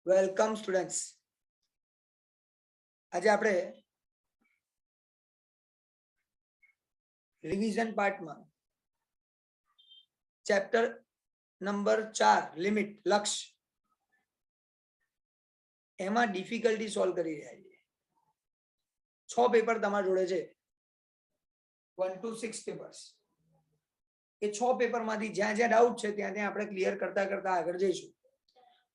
Welcome students. આજે આપણે revision પાર્ટમાં chapter number 4 limit લક્ષ્ય એમાં ડિફિકલ્ટી સોલ્વ કરી રહ્યા છીએ. 6 પેપર તમારા જોડે છે, 1 to 6 પેપર્સ. એ 6 પેપરમાંથી જ્યાં જ્યાં ડાઉટ છે ત્યાં ત્યાં આપણે ક્લિયર કરતા કરતા આગળ જઈશું.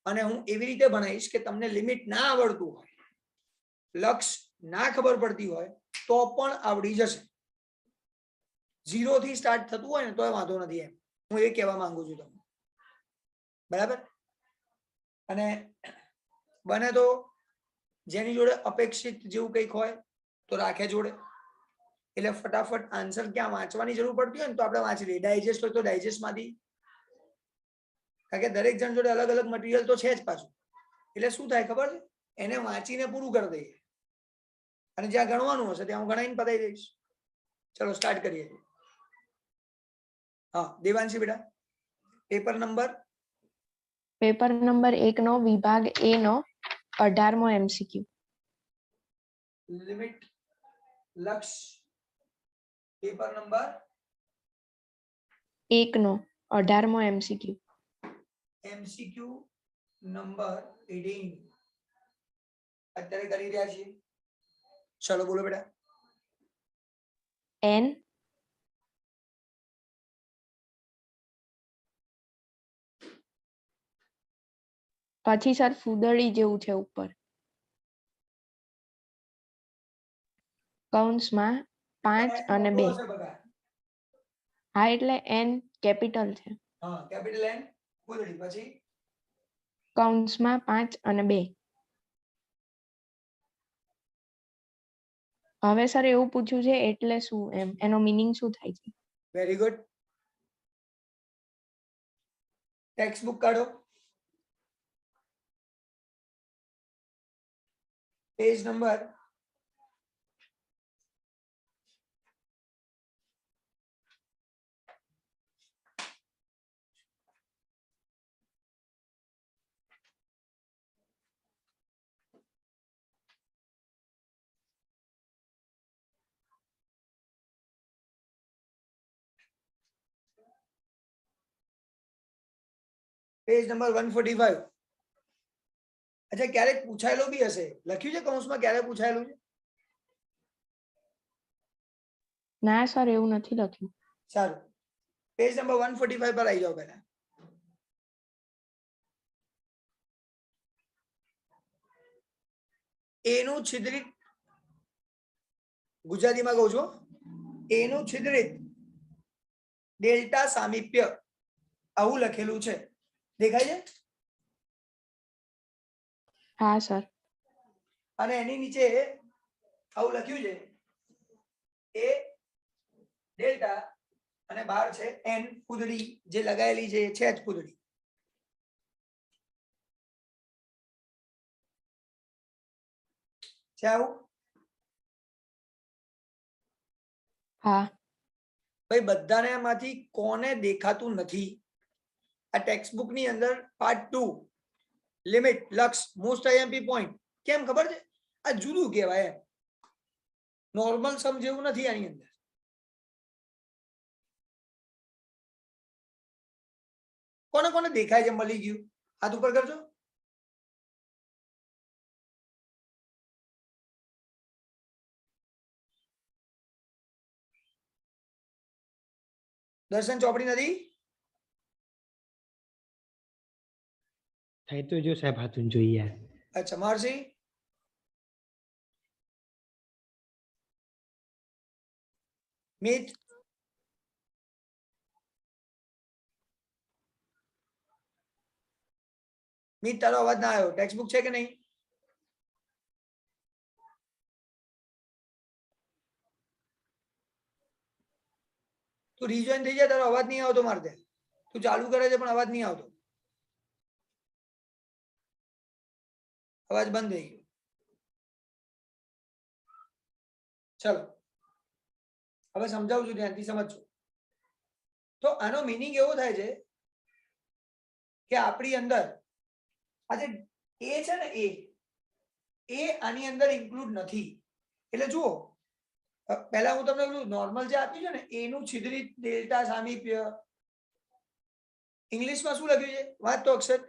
અને હું એવી રીતે ભણાવીશ કે તમને લિમિટ ના આવડતું હોય, લક્ષ્ય ના ખબર પડતી હોય તો પણ આવડી જશે. 0 થી સ્ટાર્ટ થતું હોય ને તો વાંધો નથી, એમ હું એ કહેવા માંગુ છું તમને. બરાબર? અને બને તો જેની જોડે અપેક્ષિત જેવું કંઈક હોય તો રાખે જોડે, એટલે ફટાફટ આન્સર ક્યાં વાંચવાની જરૂર પડતી હોય ને તો આપણે વાંચી લઈએ. ડાયજેસ્ટ હોય તો ડાયજેસ્ટમાંથી, કારણ કે દરેક જણ જોડે અલગ અલગ મટીરિયલ તો છે જ પાછું. એટલે શું થાય ખબર છે, એને વાંચીને પૂરું કરી દઈએ અને જ્યાં ગણવાનું હશે ત્યાં હું ગણાવીને પતાવી દઈશ. ચલો સ્ટાર્ટ કરીએ. હા દેવાંશી બેટા, પેપર નંબર 1 નો વિભાગ A નો 18મો MCQ. લિમિટ લક્ષ્ય પેપર નંબર 1 નો 18મો MCQ. MCQ નંબર 18 અત્યારે કરી રહ્યા છીએ. ચલો બોલો બેટા. N પછી સર ફૂદડી જેવું છે ઉપર, કૌંસમાં 5 અને 2. હા એટલે N કેપિટલ છે. હા કેપિટલ N ફૂદડી, પછી કૌંસમાં 5 અને 2. હવે સર એવું પૂછ્યું છે એટલે શું, એમ એનો મીનિંગ શું થાય છે? Very good. ટેક્સ્ટ બુક કાઢો, પેજ નંબર 145. અચ્છા ક્યારેક પૂછાયેલો બી હશે, લખ્યું છે કૌંસમાં ક્યારે પૂછાયેલું છે? ના સર એવું નથી લખ્યું. સારું, પેજ નંબર 145 પર આવી જાઓ પહેલા. એનું છિદ્રિત, ગુજરાતીમાં કહું છું, એનું છિદ્રિત ડેલ્ટા સામીપ્ય આવું લખેલું છે, દેખાય છે? હા સર. અને એની નીચે આવું લખ્યું છે એ ડેલ્ટા અને બહાર છે એન ફૂદડી જે લગાયેલી છે, છે જ ફૂદડી. છે આવું? હા ભાઈ બધાને માંથી કોને દેખાતું નથી? આ ટેક્સ્ટ બુક ની અંદર પાર્ટ 2 લિમિટ લક્ષ્ય મોસ્ટ આઈએમપી પોઈન્ટ. કેમ ખબર છે? આ જુદું કહેવાય, નોર્મલ સમ જેવું નથી આની અંદર. કોને કોને દેખાય છે મળી ગયું? હાથ ઉપર કરજો. દર્શન ચોપડી નથી? થાય તો જો સાહેબ હાથું જોઈએ. અચ્છા મહર્ષિ? મિત? મિત તારો અવાજ ના આવ્યો. ટેક્સ્ટ બુક છે કે નહીં? તું રીજોઈન થઈ જાય, તારો અવાજ નહીં આવતો મારે ત્યાં. તું ચાલુ કરે છે પણ અવાજ નહીં આવતો, અવાજ બંધ થઈ ગયો. ચલો હવે સમજાવું છું, ધ્યાનથી સમજજો. તો આનો મીનિંગ એવો થાય છે કે આપણી અંદર આજે એ છે ને એ આની અંદર ઇન્ક્લુડ નથી. એટલે જુઓ પહેલા હું તમને નોર્મલ જે આપ્યું છે ને એનું છિદ્રિત ડેલ્ટા સામીપ્ય ઇંગ્લિશમાં શું લખ્યું છે વાત તો અક્ષર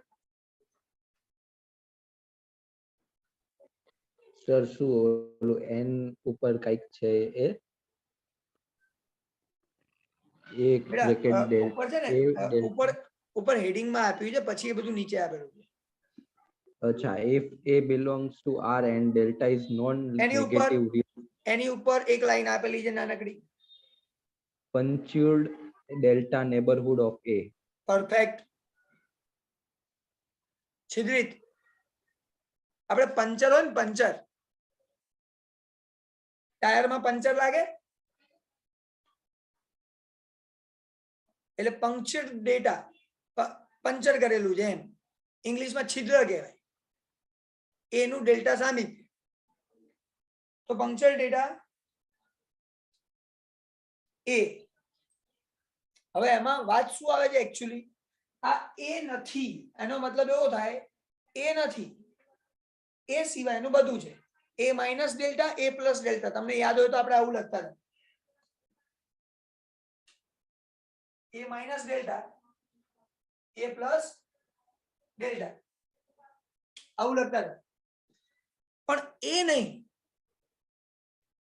સર શું ઓલું n ઉપર કઈક છે એ એક બ્રેકેટ ઉપર છે ને ઉપર હેડિંગ માં આપ્યું છે પછી એ બધું નીચે આપેલું છે. અચ્છા if a belongs to R and delta is non negative એની ઉપર એક લાઈન આપેલી છે નાનકડી punctured delta neighborhood of A. Perfect. છિદ્રિત આપણે પંચર હોય ને પંચર ટાયરમાં પંચર લાગે એટલે પંક્ચર ડેટા પંચર કરેલું છે એમ ઇંગ્લિશમાં છિદ્ર કહેવાય એનું ડેલ્ટા સામી તો પંક્ચર ડેટા એ. હવે એમાં વાત શું આવે છે એકચ્યુઅલી આ એ નથી એનો મતલબ એવો થાય એ નથી એ સિવાયનું બધું છે એ માઇનસ ડેલ્ટા એ પ્લસ ડેલ્ટા તમને યાદ હોય તો આપણે આવું લખતા હતા એ માઇનસ ડેલ્ટા એ પ્લસ ડેલ્ટા આવું લખતા હતા પણ એ નહીં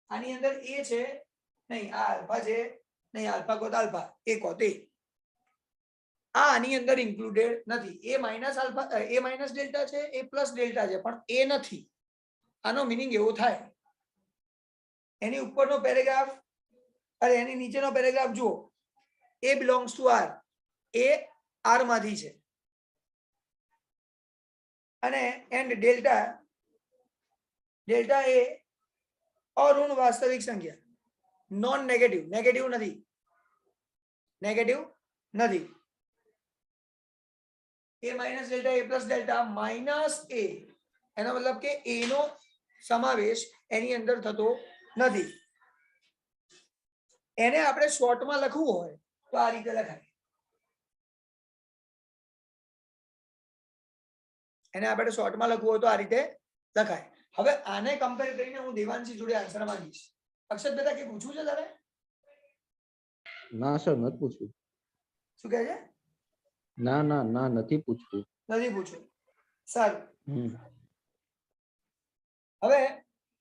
આની અંદર એ છે નહીં આ આલ્ફા છે નહીં આલ્ફા કોત આલ્ફા એ કોત એ આની અંદર ઇન્ક્લુડેડ નથી એ માઇનસ આલ્ફા એ માઇનસ ડેલ્ટા છે એ પ્લસ ડેલ્ટા છે પણ એ નથી. આનો મીનિંગ એવો થાય એની ઉપરનો પેરેગ્રાફ અરે એની નીચેનો પેરેગ્રાફ જુઓ એ બિલોંગ્સ ટુ આર એ આર માંથી છે અને એન્ડ ડેલ્ટા એ અઋણ વાસ્તવિક સંખ્યા નોન નેગેટિવ નેગેટિવ નથી એ માઇનસ ડેલ્ટા એ પ્લસ ડેલ્ટા માઇનસ એ એનો મતલબ કે એ નો સમાવેશ એની અંદર થતો નથી. એને આપણે શોર્ટમાં લખવું હોય તો આ રીતે લખાય એને આપણે શોર્ટમાં લખવું હોય તો આ રીતે લખાય. હવે આને કમ્પેર કરીને હું દેવાંશી જોડે આન્સર માંગીશ. અક્ષત બેટા કે પૂછવું છે તારે? ના સર નથી પૂછવું. શું કહે છે? ના નથી પૂછવું. નથી પૂછવું. સારું. હવે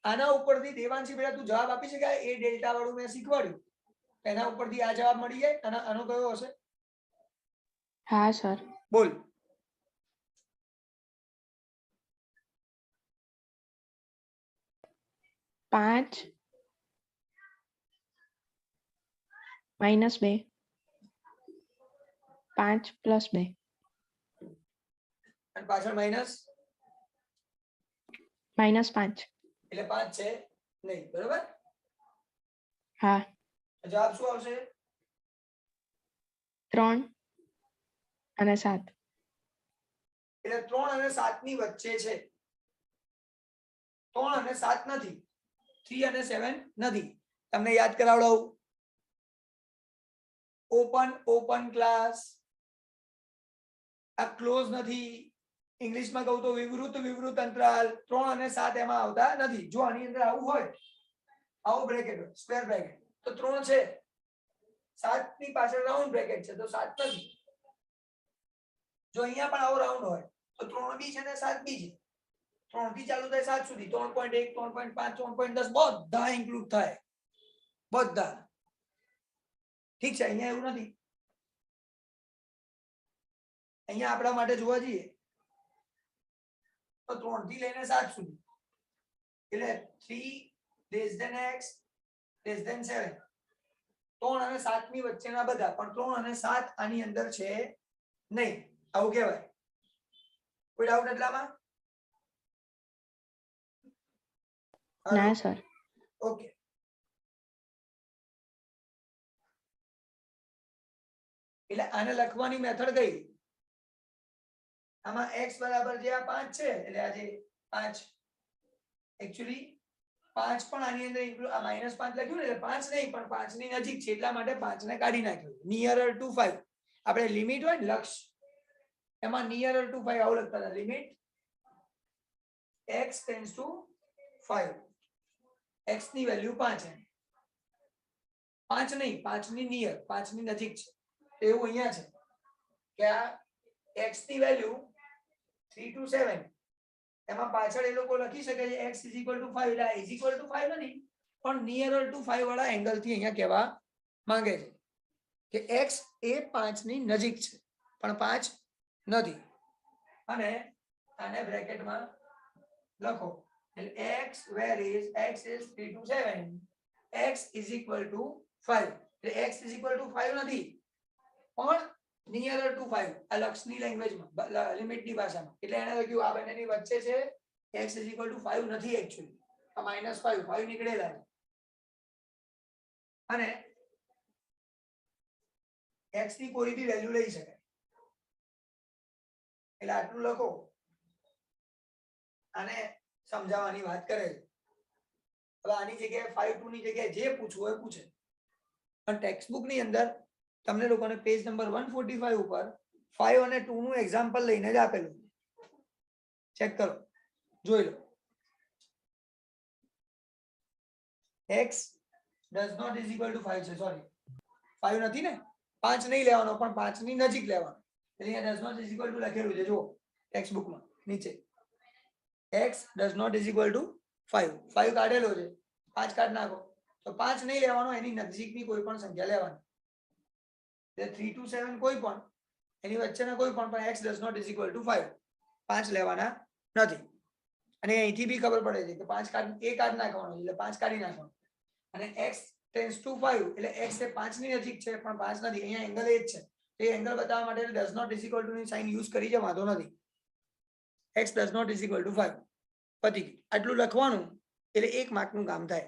આના ઉપરથી દેવાંશી બેટા તું જવાબ આપી શકાય એ ડેલ્ટા વાળું મેં શીખવાડ્યું એના ઉપરથી આ જવાબ મળી જાય આનો કયો હશે? હા સર. બોલ. પાંચ -2 5 + 2 અને પાછળ માઈનસ -5 એટલે 5 છે નહીં બરોબર? હા. જવાબ શું આવશે? 3 અને 7 એટલે 3 અને 7 ની વચ્ચે છે 3 અને 7 નથી 3 અને 7 નથી. તમને યાદ કરાવડાવું ઓપન ક્લાસ આ ક્લોઝ નથી ઇંગ્લિશમાં કહું તો વિવૃત અંતરાલ 3 અને 7 એમાં આવતા નથી. જો આની અંદર આવું હોય આવો બ્રેકેટ હોય સ્ક્વેર બ્રેકેટ તો 3 છે 7 ની પાછળ રાઉન્ડ બ્રેકેટ છે તો 7 નથી. જો અહીંયા પણ આવો રાઉન્ડ હોય તો 3 બી છે ને 7 બી છે 3 થી ચાલુ થાય 7 સુધી 3.1 3.5 3.10 બધા ઇન્ક્લુડ થાય બધા. ઠીક છે અહીંયા એવું નથી. અહીંયા આપણા માટે જોવા જઈએ તો 3 થી લઈને 7 સુધી એટલે 3 x 7 3 અને 7 ની વચ્ચેના બધા પણ 3 અને 7 આની અંદર છે નહીં આવું કહેવાય. કોઈ ડાઉટ એટલામાં? ના સર. ઓકે. એટલે આને લખવાની મેથડ કઈ? આમાં x બરાબર જે આ 5 છે એટલે આ જે 5 એકચ્યુઅલી 5 પણ આની અંદર ઇન્ક્લુડ આ -5 લખ્યું ને એટલે 5 નહીં પણ 5 ની નજીક છે એટલા માટે 5 ને કાઢી નાખ્યું નિયરર ટુ 5. આપણે લિમિટ હોય ને લક્ષ એમાં નિયરર ટુ 5 આવું લખતા હતા limit x tends to 5, x ની વેલ્યુ 5 છે, 5 નહીં, 5 ની નિયર, 5 ની નજીક છે. તો એવું અહીંયા છે કે આ x ની વેલ્યુ 3 to 7, એમાં પાછળ એ લોકો લખી શકે છે x = 5, એટલે આ = 5 નથી, પણ નિયરર ટુ 5 વાળા એંગલ થી અહીંયા કહેવા માંગે છે કે x એ 5 ની નજીક છે પણ 5 નથી. અને આને બ્રેકેટમાં લખો એટલે x where is x is 3 to 7, x = 5, એટલે x = 5 નથી પણ નિયરર ટુ 5, આ લક્ષની લેંગ્વેજમાં, લિમિટની ભાષામાં, એટલે એને લખ્યું આ બંનેની વચ્ચે છે, x = 5 નથી એક્ચ્યુઅલી, આ -5, 5 નીકળેલા છે. અને x ની કોઈ બી વેલ્યુ લઈ શકાય, એટલે આટલું લખો. આને સમજાવવાની વાત કરે છે. હવે આની જગ્યાએ 5 2 ની જગ્યાએ જે પૂછવું હોય પૂછે. પણ ટેક્સ્ટ બુક ની અંદર તમને લોકોને પેજ નંબર 145 ઉપર 5 અને 2 નું એક્ઝામ્પલ લઈને જ આપેલું. ચેક કરો, જોઈ લો. x does not is equal to 5 છે, સોરી 5 નથી ને, 5 નહીં લેવાનો પણ 5 ની નજીક લેવાનો, એટલે અહીંયા does not is equal to લખેલું છે, જુઓ ટેક્સ્ટ બુકમાં નીચે x does not is equal to 5, 5 કાઢેલો છે, 5 કાઢ નાખો તો 5 નહીં લેવાનો, એની નજીકની કોઈ પણ સંખ્યા લેવાની. 3 to 7 કોઈ પણ, એની વચ્ચેના કોઈ પણ x does not is equal to 5, 5 લેવાના નથી. અને અહીંથી બી ખબર પડે છે કે 5 કાઢ નાખવાનો, એટલે 5 કાઢી નાખવાનો. અને x ટેન્ડ્સ ટુ 5, એટલે x એ 5 ની નજીક છે પણ 5 નથી. અહીંયા એંગલ એ જ છે, તો એ એંગલ બતાવવા માટે does not is equal to ની સાઇન યુઝ કરી છે, વાંધો નથી. x does not is equal to 5, પતી ગયું. આટલું લખવાનું એટલે 1 માર્કનું કામ થાય.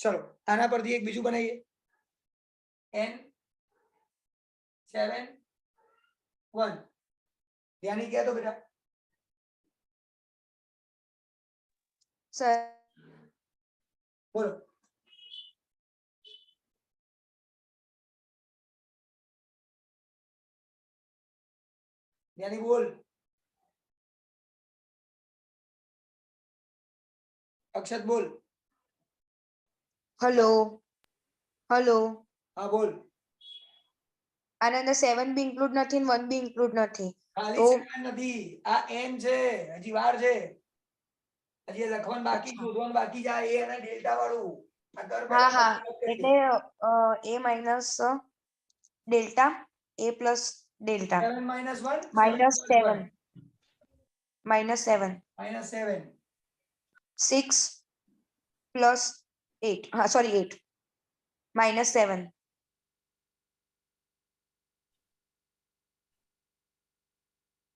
ચલો આના પરથી એક બીજું બનાવીએ. n 7 1, ધ્યાની કહે તો બેટા. સર બોલો. ધ્યાની બોલ. અક્ષત બોલ. હેલો હેલો, હા બોલ. આના અંદર 7 બી ઇન્ક્લુડ નથી ને 1 બી ઇન્ક્લુડ નથી. ખાલી 7 નથી, આ n છે, હજી વાર છે, હજી લખવાનું બાકી, શોધવાનું બાકી છે. આ a અને ડેલ્ટા વાળું આ કર. હા હા, એટલે a minus delta, a plus delta, 7 - 1 -7 -7 6 plus 8, હા સોરી 8 -7.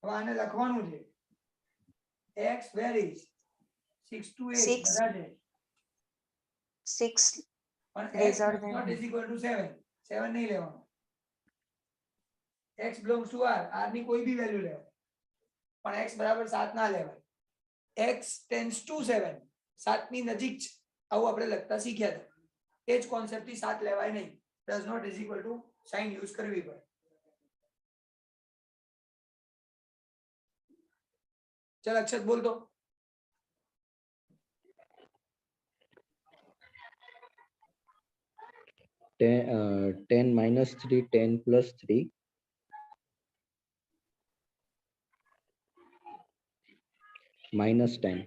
હવે આને લખવાનું છે x varies 6 to 8 6 બધા છે, 6 પણ x lesser does than not is equal to 7, 7 નહીં લેવાનો. x belongs to r, r ની કોઈ બી વેલ્યુ લેવાય પણ x બરાબર 7 ના લેવાય. x tends to 7, 7 ની નજીક છે, આવું આપણે લખતા શીખ્યા હતા. એ જ કોન્સેપ્ટ થી 7 લેવાય નહીં, does not is equal to sign use કરવી પડે. ચલ અક્ષત બોલ તો. 10 - 3, 10 + 3, -10,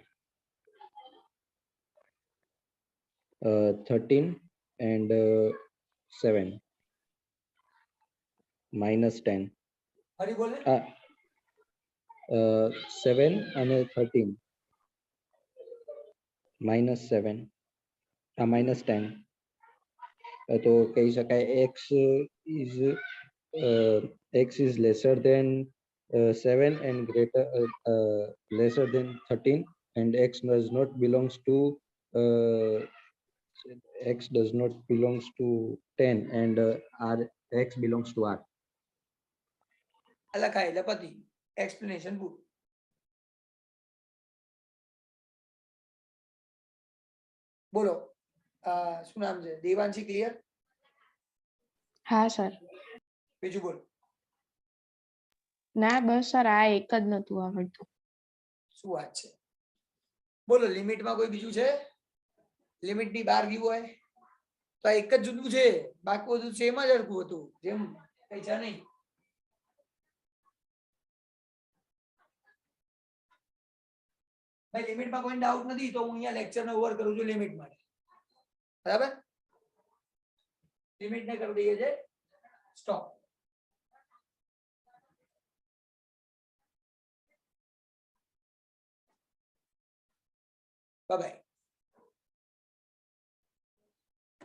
13 and 7, -10. હરી બોલ ને. 7 અને 13, -7, -10. તો કહી શકાય x is lesser than 7 and lesser than 13, and x does not belongs to 10, and x belongs to r. લખાય એટલે પતિ. એક્સપ્લેનેશન પૂરું. બોલો શું નામ છે? દેવાંશી ક્લિયર? હા સર. બીજું બોલ. ના બસ સર, આ એક જ નતું આવડતું. શું વાત છે? બોલો લિમિટમાં કોઈ બીજું છે? લિમિટની બહાર ગયું હોય તો આ એક જ જુદું છે, બાકી બધું સેમ જ હરખું હતું, જેમ કઈ છે નહીં. ભાઈ લિમિટમાં કોઈ ડાઉટ નથી તો હું અહીંયા લેક્ચરને ઓવર કરું છું લિમિટ માટે. બરાબર, લિમિટને કરી દઈએ છે સ્ટોપ. Bye bye.